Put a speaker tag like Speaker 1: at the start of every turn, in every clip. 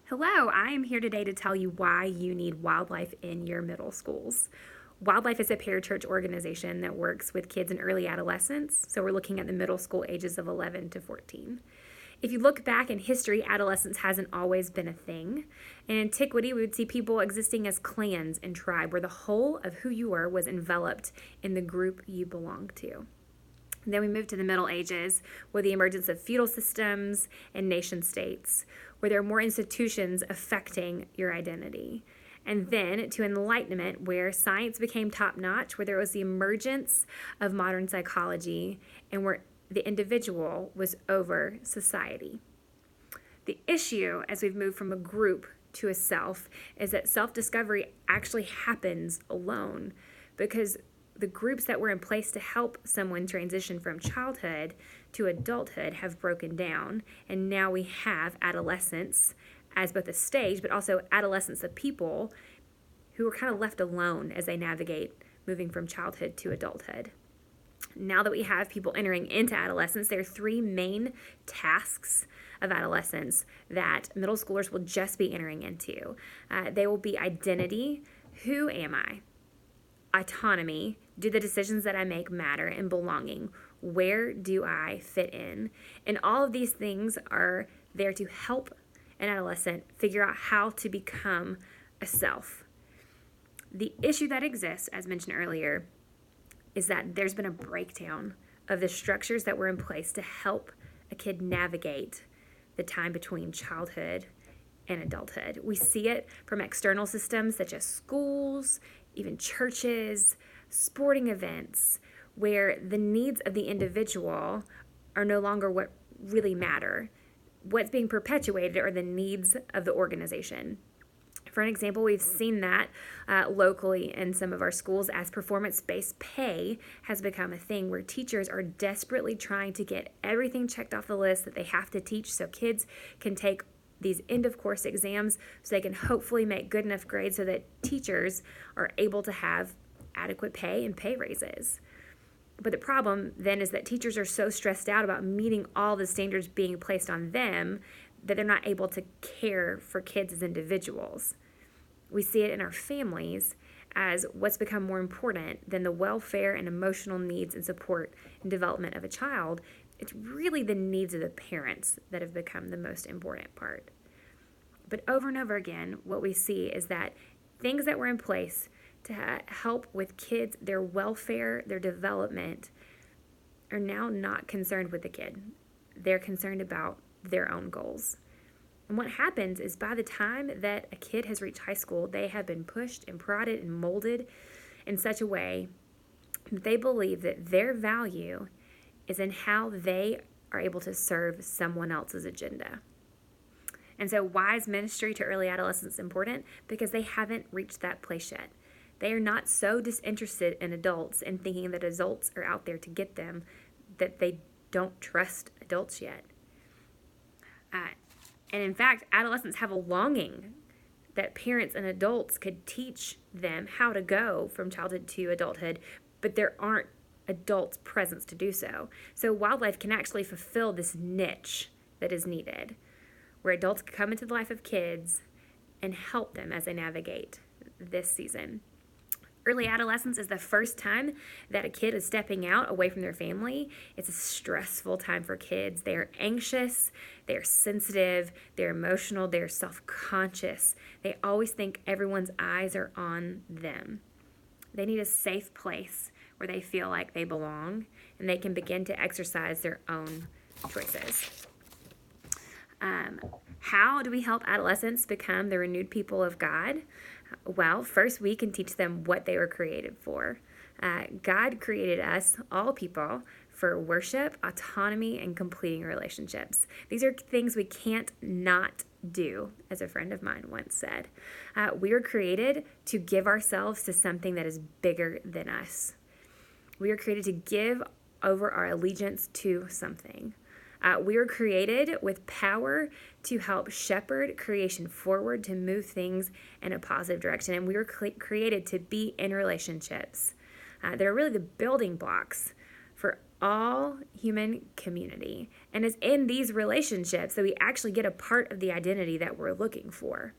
Speaker 1: Hello, I am here today to tell you why you need wildlife in your middle schools. Wildlife is a parachurch organization that works with kids in early adolescence, so we're looking at the middle school ages of 11 to 14. If you look back in history, adolescence hasn't always been a thing. In antiquity, we would see people existing as clans and tribe, where the whole of who you were was enveloped in the group you belonged to. Then we moved to the Middle Ages with the emergence of feudal systems and nation states, where there are more institutions affecting your identity. And then to Enlightenment, where science became top notch, where there was the emergence of modern psychology, and where the individual was over society. The issue, as we've moved from a group to a self, is that self discovery actually happens alone, because the groups that were in place to help someone transition from childhood to adulthood have broken down, and now we have adolescence as both a stage, but also adolescence of people who are kind of left alone as they navigate moving from childhood to adulthood. Now that we have people entering into adolescence, there are three main tasks of adolescence that middle schoolers will just be entering into. They will be identity, who am I? Autonomy, do the decisions that I make matter? And belonging, where do I fit in? And all of these things are there to help an adolescent figure out how to become a self. The issue that exists, as mentioned earlier, is that there's been a breakdown of the structures that were in place to help a kid navigate the time between childhood and adulthood. We see it from external systems such as schools, even churches, sporting events, where the needs of the individual are no longer what really matter. What's being perpetuated are the needs of the organization. For an example, we've seen that locally in some of our schools as performance-based pay has become a thing where teachers are desperately trying to get everything checked off the list that they have to teach so kids can take these end-of-course exams so they can hopefully make good enough grades so that teachers are able to have adequate pay and pay raises. But the problem then is that teachers are so stressed out about meeting all the standards being placed on them that they're not able to care for kids as individuals. We see it in our families as what's become more important than the welfare and emotional needs and support and development of a child. It's really the needs of the parents that have become the most important part. But over and over again, what we see is that things that were in place to help with kids, their welfare, their development, are now not concerned with the kid. They're concerned about their own goals. And what happens is by the time that a kid has reached high school, they have been pushed and prodded and molded in such a way that they believe that their value is in how they are able to serve someone else's agenda. And so why is ministry to early adolescents important? Because they haven't reached that place yet. They are not so disinterested in adults and thinking that adults are out there to get them that they don't trust adults yet. And in fact, adolescents have a longing that parents and adults could teach them how to go from childhood to adulthood, but there aren't adults present to do so. So wildlife can actually fulfill this niche that is needed, where adults can come into the life of kids and help them as they navigate this season. Early adolescence is the first time that a kid is stepping out away from their family. It's a stressful time for kids. They are anxious, they are sensitive, they're emotional, they're self-conscious. They always think everyone's eyes are on them. They need a safe place where they feel like they belong and they can begin to exercise their own choices. How do we help adolescents become the renewed people of God? Well, first we can teach them what they were created for. God created us, all people, for worship, autonomy, and completing relationships. These are things we can't not do, as a friend of mine once said. We were created to give ourselves to something that is bigger than us. We are created to give over our allegiance to something. We were created with power to help shepherd creation forward, to move things in a positive direction. And we were created to be in relationships. They're really the building blocks for all human community. And it's in these relationships that we actually get a part of the identity that we're looking for.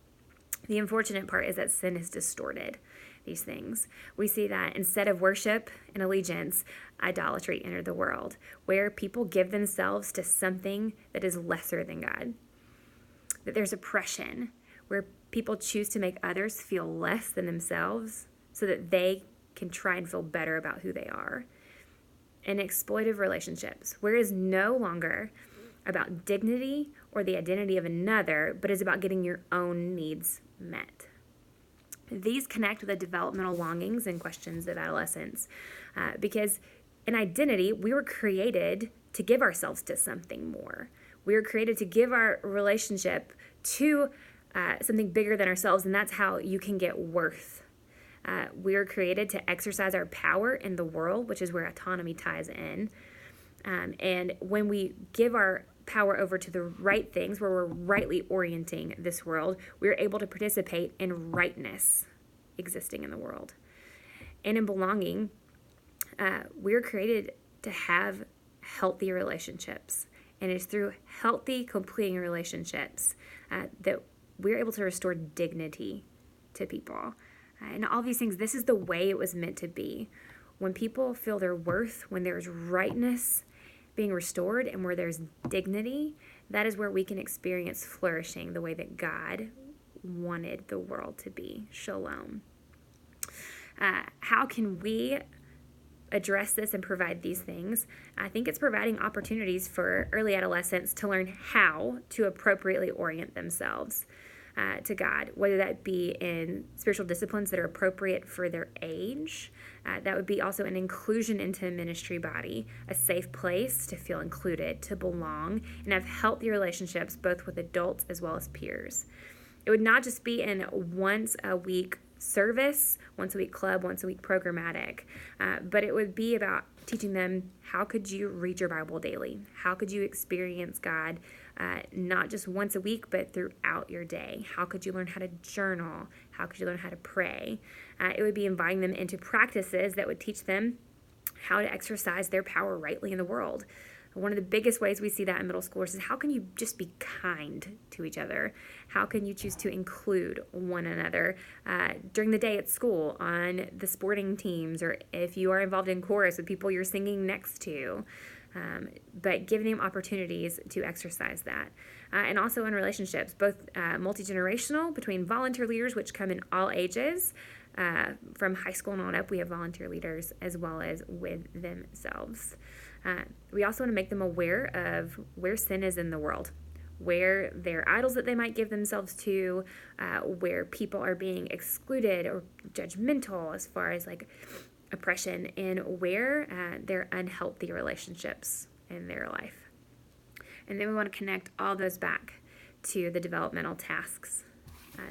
Speaker 1: The unfortunate part is that sin has distorted these things. We see that instead of worship and allegiance, idolatry entered the world, where people give themselves to something that is lesser than God. That there's oppression, where people choose to make others feel less than themselves so that they can try and feel better about who they are. And exploitive relationships, where it is no longer about dignity or the identity of another, but is about getting your own needs met. These connect with the developmental longings and questions of adolescence, because in identity, we were created to give ourselves to something more. We were created to give our relationship to something bigger than ourselves, and that's how you can get worth. We are created to exercise our power in the world, which is where autonomy ties in. And when we give our power over to the right things, where we're rightly orienting this world, we're able to participate in rightness existing in the world. And in belonging, we're created to have healthy relationships. And it's through healthy, completing relationships that we're able to restore dignity to people. And all these things, this is the way it was meant to be. When people feel their worth, when there's rightness being restored and where there's dignity, that is where we can experience flourishing the way that God wanted the world to be. Shalom. How can we address this and provide these things? I think it's providing opportunities for early adolescents to learn how to appropriately orient themselves to God, whether that be in spiritual disciplines that are appropriate for their age. That would be also an inclusion into a ministry body, a safe place to feel included, to belong, and have healthy relationships both with adults as well as peers. It would not just be in once a week service, once a week club, once a week programmatic, but it would be about teaching them, how could you read your Bible daily? How could you experience God not just once a week, but throughout your day? How could you learn how to journal? How could you learn how to pray? It would be inviting them into practices that would teach them how to exercise their power rightly in the world. One of the biggest ways we see that in middle schoolers is, how can you just be kind to each other? How can you choose to include one another during the day at school, on the sporting teams, or if you are involved in chorus with people you're singing next to? But giving them opportunities to exercise that. And also in relationships, both multi-generational, between volunteer leaders, which come in all ages. From high school and on up, we have volunteer leaders, as well as with themselves. We also want to make them aware of where sin is in the world, where there are idols that they might give themselves to, where people are being excluded or judgmental as far as like oppression, and where there are unhealthy relationships in their life. And then we want to connect all those back to the developmental tasks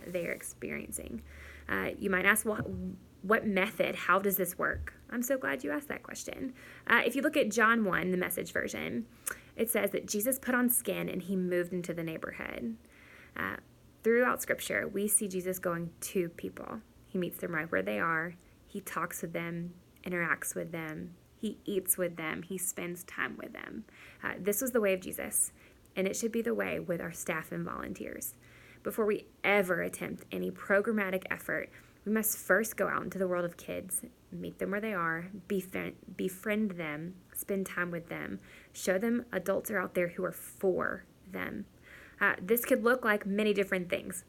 Speaker 1: they are experiencing. You might ask, well, what method? How does this work? I'm so glad you asked that question. If you look at John 1, the Message version, it says that Jesus put on skin and he moved into the neighborhood. Throughout Scripture, we see Jesus going to people. He meets them right where they are. He talks with them, interacts with them. He eats with them. He spends time with them. This was the way of Jesus, and it should be the way with our staff and volunteers. Before we ever attempt any programmatic effort, we must first go out into the world of kids, meet them where they are, befriend them, spend time with them, show them adults are out there who are for them. This could look like many different things.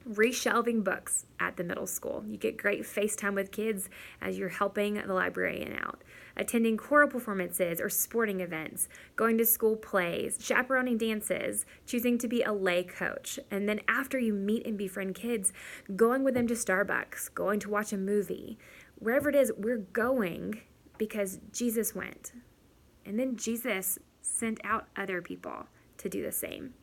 Speaker 1: Reshelving books at the middle school. You get great FaceTime with kids as you're helping the librarian out. Attending choral performances or sporting events, going to school plays, chaperoning dances, choosing to be a lay coach. And then after you meet and befriend kids, going with them to Starbucks, going to watch a movie. Wherever it is, we're going because Jesus went. And then Jesus sent out other people to do the same.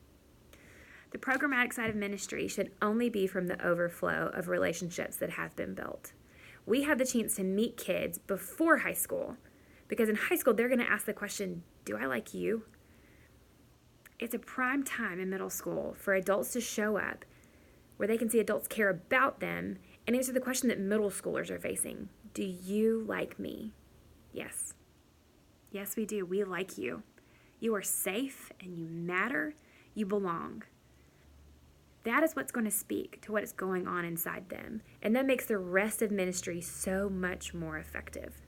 Speaker 1: The programmatic side of ministry should only be from the overflow of relationships that have been built. We have the chance to meet kids before high school, because in high school, they're going to ask the question, do I like you? It's a prime time in middle school for adults to show up where they can see adults care about them and answer the question that middle schoolers are facing. Do you like me? Yes. Yes, we do. We like you. You are safe and you matter. You belong. That is what's going to speak to what is going on inside them. And that makes the rest of ministry so much more effective.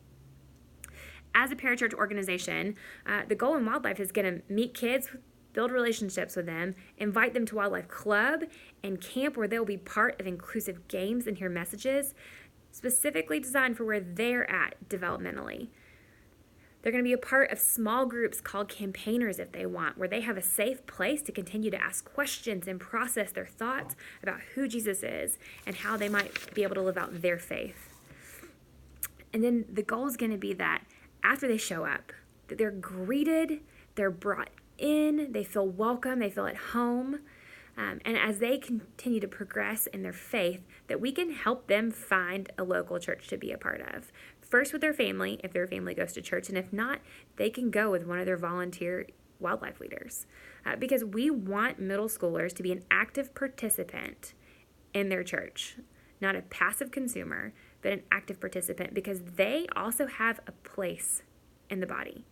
Speaker 1: As a parachurch organization, the goal in Wildlife is going to meet kids, build relationships with them, invite them to Wildlife Club and camp where they'll be part of inclusive games and hear messages specifically designed for where they're at developmentally. They're going to be a part of small groups called campaigners if they want, where they have a safe place to continue to ask questions and process their thoughts about who Jesus is and how they might be able to live out their faith. And then the goal is going to be that after they show up, that they're greeted, they're brought in, they feel welcome, they feel at home. And as they continue to progress in their faith, that we can help them find a local church to be a part of. First with their family, if their family goes to church, and if not, they can go with one of their volunteer wildlife leaders. Because we want middle schoolers to be an active participant in their church, not a passive consumer, but an active participant, because they also have a place in the body.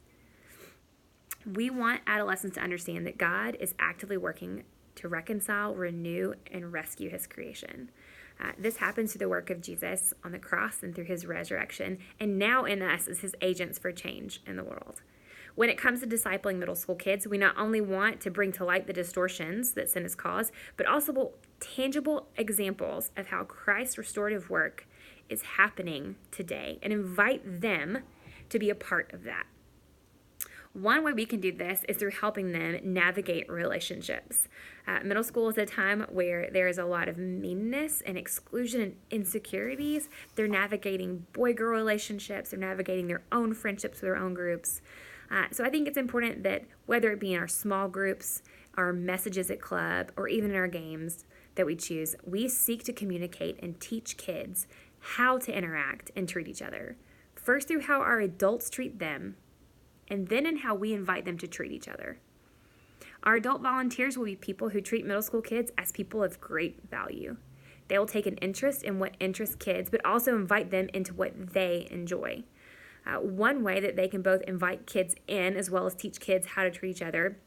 Speaker 1: We want adolescents to understand that God is actively working to reconcile, renew, and rescue his creation. This happens through the work of Jesus on the cross and through his resurrection, and now in us as his agents for change in the world. When it comes to discipling middle school kids, we not only want to bring to light the distortions that sin has caused, but also tangible examples of how Christ's restorative work is happening today and invite them to be a part of that. One way we can do this is through helping them navigate relationships. Middle school is a time where there is a lot of meanness and exclusion and insecurities. They're navigating boy-girl relationships. They're navigating their own friendships with their own groups. So I think it's important that whether it be in our small groups, our messages at club, or even in our games that we choose, we seek to communicate and teach kids how to interact and treat each other. First through how our adults treat them, and then in how we invite them to treat each other. Our adult volunteers will be people who treat middle school kids as people of great value. They will take an interest in what interests kids, but also invite them into what they enjoy. One way that they can both invite kids in as well as teach kids how to treat each other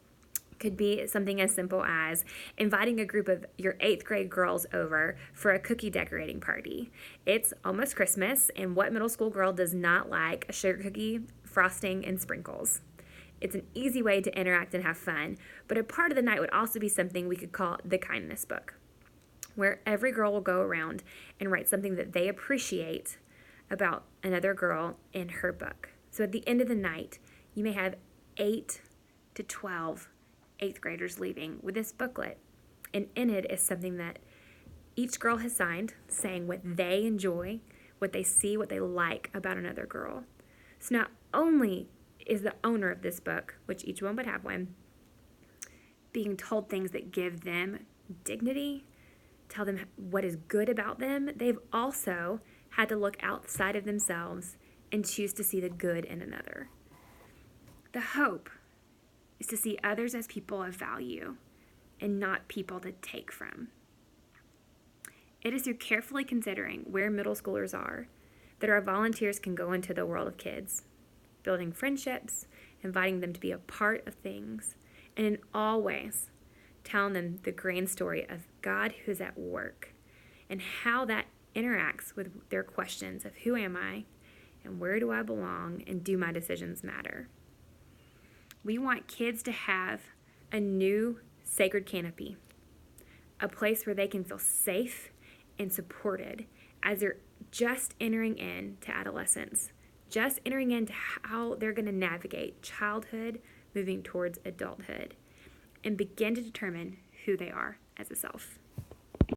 Speaker 1: could be something as simple as inviting a group of your 8th grade girls over for a cookie decorating party. It's almost Christmas, and what middle school girl does not like a sugar cookie, frosting, and sprinkles? It's an easy way to interact and have fun, but a part of the night would also be something we could call the kindness book, where every girl will go around and write something that they appreciate about another girl in her book. So at the end of the night, you may have 8 to 12 8th graders leaving with this booklet. And in it is something that each girl has signed, saying what they enjoy, what they see, what they like about another girl. So not only is the owner of this book, which each one would have one, being told things that give them dignity, tell them what is good about them, they've also had to look outside of themselves and choose to see the good in another. The hope is to see others as people of value and not people to take from. It is through carefully considering where middle schoolers are that our volunteers can go into the world of kids, building friendships, inviting them to be a part of things, and in all ways telling them the grand story of God who's at work and how that interacts with their questions of who am I and where do I belong and do my decisions matter. We want kids to have a new sacred canopy, a place where they can feel safe and supported as they're just entering into adolescence, just entering into how they're going to navigate childhood, moving towards adulthood, and begin to determine who they are as a self.